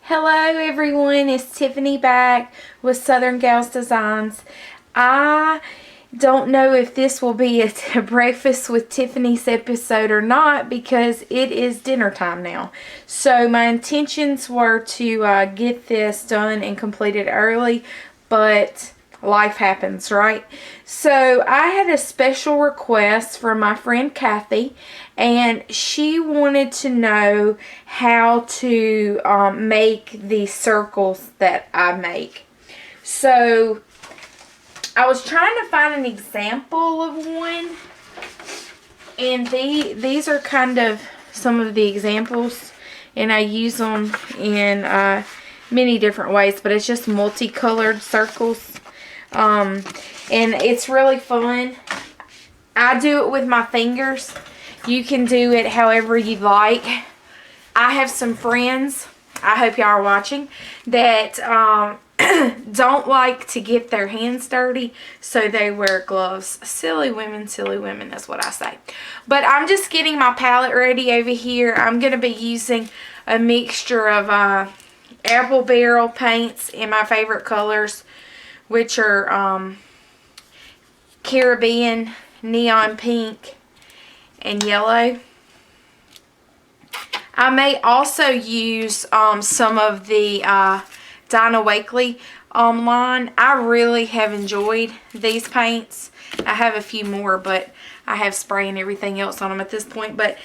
Hello everyone, it's Tiffany back with Southern Gals Designs. I don't know if this will be a breakfast with Tiffany's episode or not because it is dinner time now. So my intentions were to get this done and completed early, but life happens, right? So I had a special request from my friend Kathy, and she wanted to know how to make the circles that I make. So I was trying to find an example of one, and these are kind of some of the examples, and I use them in many different ways, but it's just multicolored circles. And it's really fun. I do it with my fingers. You can do it however you like. I have some friends, I hope y'all are watching, that don't like to get their hands dirty, so they wear gloves. Silly women is what I say. But I'm just getting my palette ready over here. I'm going to be using a mixture of apple barrel paints in my favorite colors, which are Caribbean, neon pink, and yellow. I may also use some of the Dinah Wakely line. I really have enjoyed these paints. I have a few more, but I have spray and everything else on them at this point. But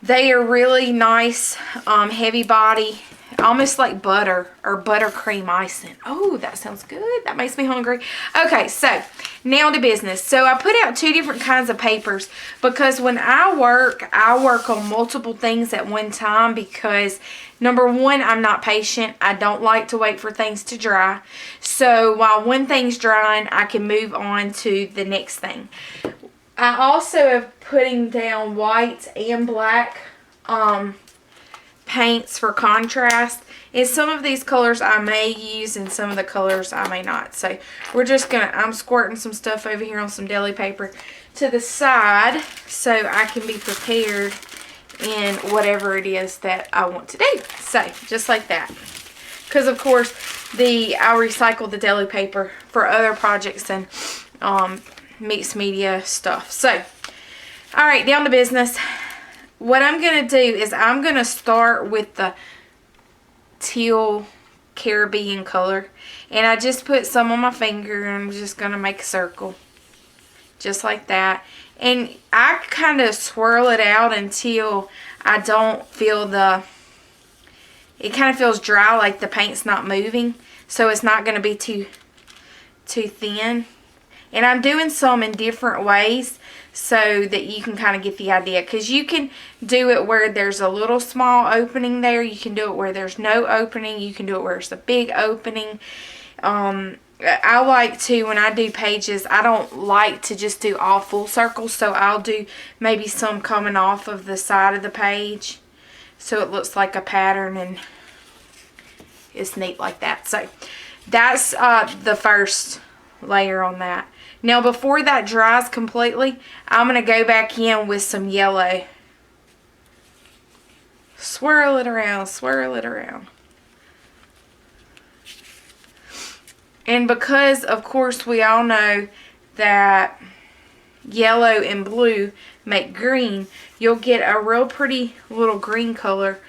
they are really nice, heavy body, almost like butter or buttercream icing. Oh, that sounds good. That makes me hungry. Okay, so now to business. So I put out two different kinds of papers because when I work on multiple things at one time because, number one, I'm not patient. I don't like to wait for things to dry. So while one thing's drying, I can move on to the next thing. I also am putting down white and black paints for contrast, and some of these colors I may use and some of the colors I may not. So we're just gonna, I'm squirting some stuff over here on some deli paper to the side so I can be prepared in whatever it is that I want to do. So just like that, because of course I'll recycle the deli paper for other projects and mixed media stuff. So all right, down to business. What I'm going to do is I'm going to start with the teal Caribbean color. And I just put some on my finger and I'm just going to make a circle. Just like that. And I kind of swirl it out until I don't feel it kind of feels dry, like the paint's not moving. So it's not going to be too thin. And I'm doing some in different ways so that you can kind of get the idea. Because you can do it where there's a little small opening there. You can do it where there's no opening. You can do it where it's a big opening. I like to, when I do pages, I don't like to just do all full circles. So I'll do maybe some coming off of the side of the page, so it looks like a pattern and it's neat like that. So that's the first layer on that. Now before that dries completely, I'm going to go back in with some yellow. Swirl it around, swirl it around. And because of course we all know that yellow and blue make green, you'll get a real pretty little green color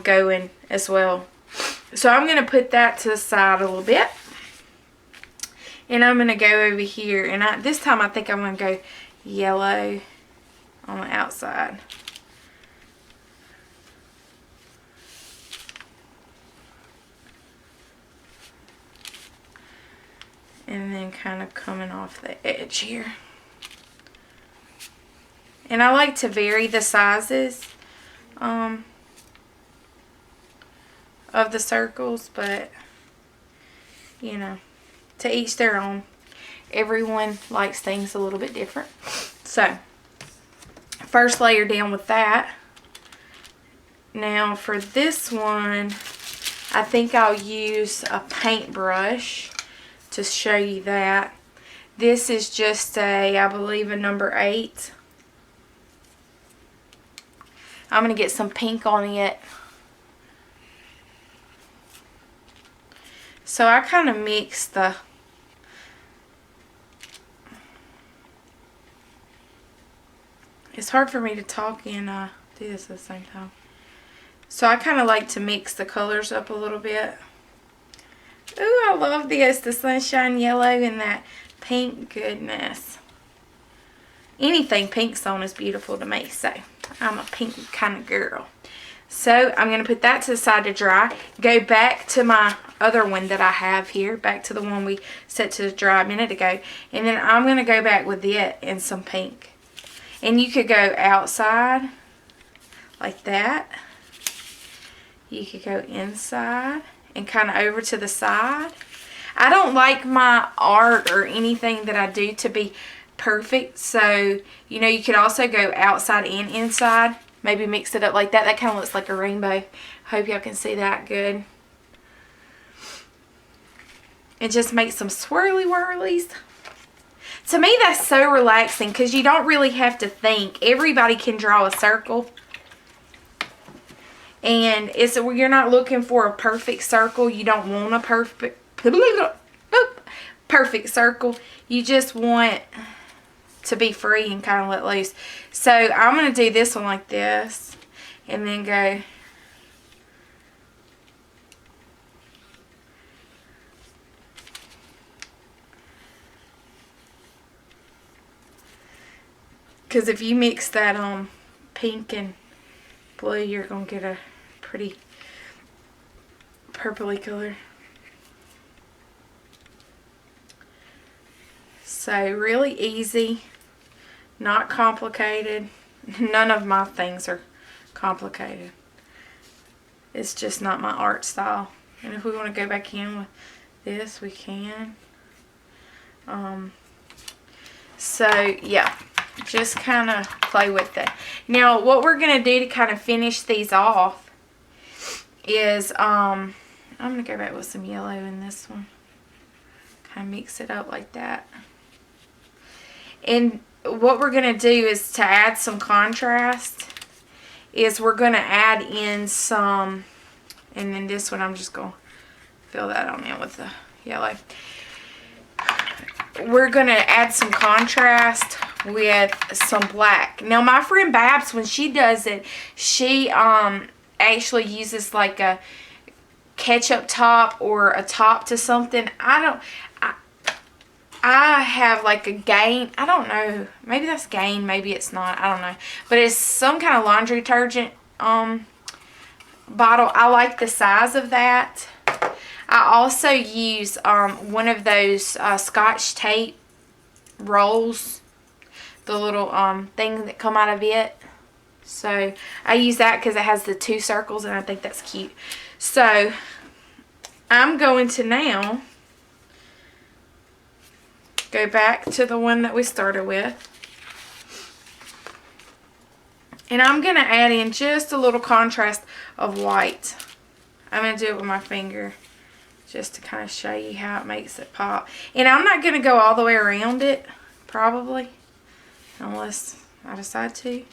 going as well. So I'm going to put that to the side a little bit. And I'm going to go over here, and this time I think I'm going to go yellow on the outside. And then kind of coming off the edge here. And I like to vary the sizes of the circles, but you know, to each their own. Everyone likes things a little bit different. So first layer down with that. Now for this one, I think I'll use a paintbrush to show you that. This is just I believe a number 8. I'm going to get some pink on it So I kind of mix the it's hard for me to talk and do this at the same time. So I kind of like to mix the colors up a little bit. Ooh, I love this. The sunshine yellow and that pink. Goodness. Anything pink's on is beautiful to me. So I'm a pink kind of girl. So I'm going to put that to the side to dry. Go back to my other one that I have here. Back to the one we set to dry a minute ago. And then I'm going to go back with it in some pink. And you could go outside like that. You could go inside and kind of over to the side. I don't like my art or anything that I do to be perfect. So, you know, you could also go outside and inside. Maybe mix it up like that. That kind of looks like a rainbow. Hope y'all can see that good. It just makes some swirly whirlies. To me, that's so relaxing because you don't really have to think. Everybody can draw a circle. And you're not looking for a perfect circle. You don't want a perfect circle. You just want to be free and kind of let loose. So I'm going to do this one like this. And then go. Because if you mix that pink and blue, you're going to get a pretty purpley color. So really easy, not complicated. None of my things are complicated. It's just not my art style. And if we want to go back in with this, we can. So yeah, just kind of play with it. Now what we're going to do to kind of finish these off is I'm going to go back with some yellow in this one. Kind of mix it up like that. And what we're going to do is to add some contrast is we're going to add in some, and then this one I'm just going to fill that on in with the yellow. We're going to add some contrast with some black. Now my friend Babs, when she does it, she actually uses like a ketchup top or a top to something. I have like a Gain. I don't know. Maybe that's Gain. Maybe it's not. I don't know. But it's some kind of laundry detergent bottle. I like the size of that. I also use one of those Scotch tape rolls. The little things that come out of it. So I use that because it has the 2 circles and I think that's cute. So I'm going to now go back to the one that we started with. And I'm going to add in just a little contrast of white. I'm going to do it with my finger just to kind of show you how it makes it pop. And I'm not going to go all the way around it, probably, unless I decide to.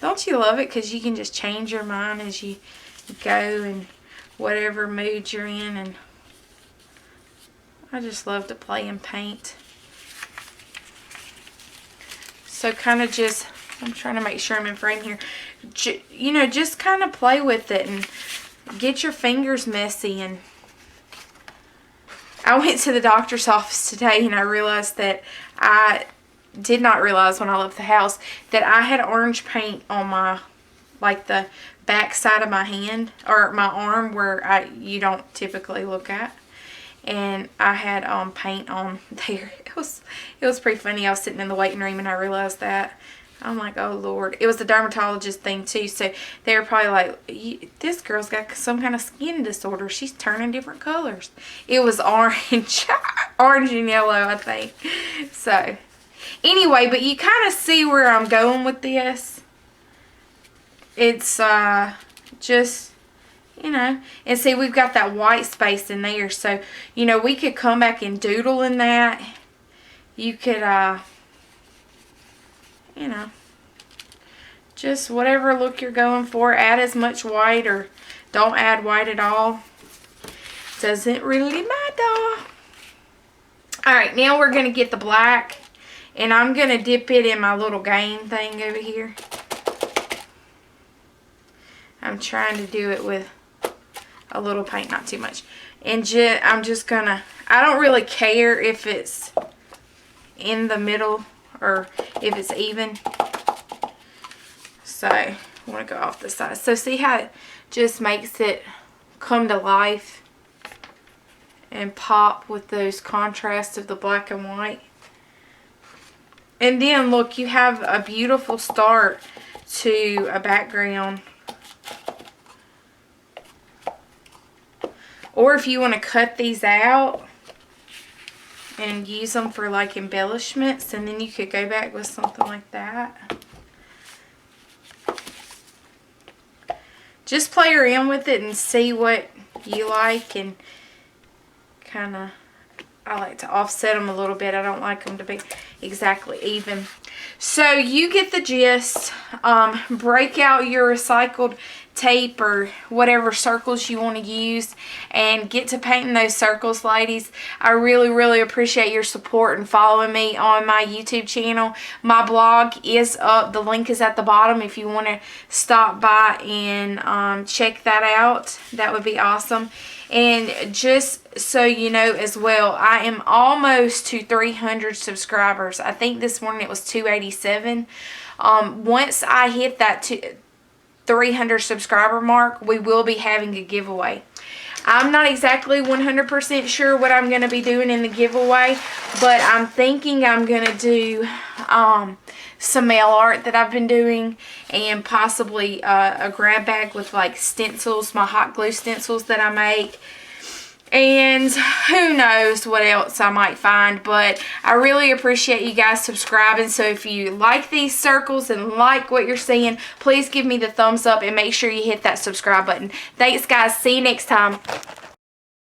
Don't you love it? Because you can just change your mind as you go and whatever mood you're in. And I just love to play and paint. So kind of just, I'm trying to make sure I'm in frame here. You know, just kind of play with it and get your fingers messy. And I went to the doctor's office today and I realized that I did not realize when I left the house that I had orange paint on my, like the back side of my hand or my arm where you don't typically look at. And I had paint on there. It was pretty funny. I was sitting in the waiting room and I realized that. I'm like, oh Lord. It was the dermatologist thing too. So they were probably like, this girl's got some kind of skin disorder. She's turning different colors. It was orange. Orange and yellow, I think. So anyway, but you kind of see where I'm going with this. It's just, you know, and see we've got that white space in there. So, you know, we could come back and doodle in that. You could, you know, just whatever look you're going for. Add as much white or don't add white at all. Doesn't really matter. Alright, now we're going to get the black. And I'm going to dip it in my little game thing over here. I'm trying to do it with a little paint, not too much. And I'm just going to, I don't really care if it's in the middle or if it's even. So, I want to go off the side. So, see how it just makes it come to life and pop with those contrasts of the black and white. And then look, you have a beautiful start to a background. Or if you want to cut these out and use them for like embellishments, and then you could go back with something like that. Just play around with it and see what you like, and kind of, I like to offset them a little bit. I don't like them to be exactly even. So you get the gist. Break out your recycled tape or whatever circles you want to use and get to painting those circles, ladies. I really appreciate your support and following me on my YouTube channel. My blog is up. The link is at the bottom if you want to stop by and check that out. That would be awesome. And just so you know as well, I am almost to 300 subscribers. I think this morning it was 287. Once I hit that 300 subscriber mark, we will be having a giveaway. I'm not exactly 100% sure what I'm going to be doing in the giveaway, but I'm thinking I'm going to do some mail art that I've been doing, and possibly a grab bag with like stencils, my hot glue stencils that I make. And who knows what else I might find, but I really appreciate you guys subscribing. So if you like these circles and like what you're seeing, please give me the thumbs up and make sure you hit that subscribe button. Thanks, guys. See you next time.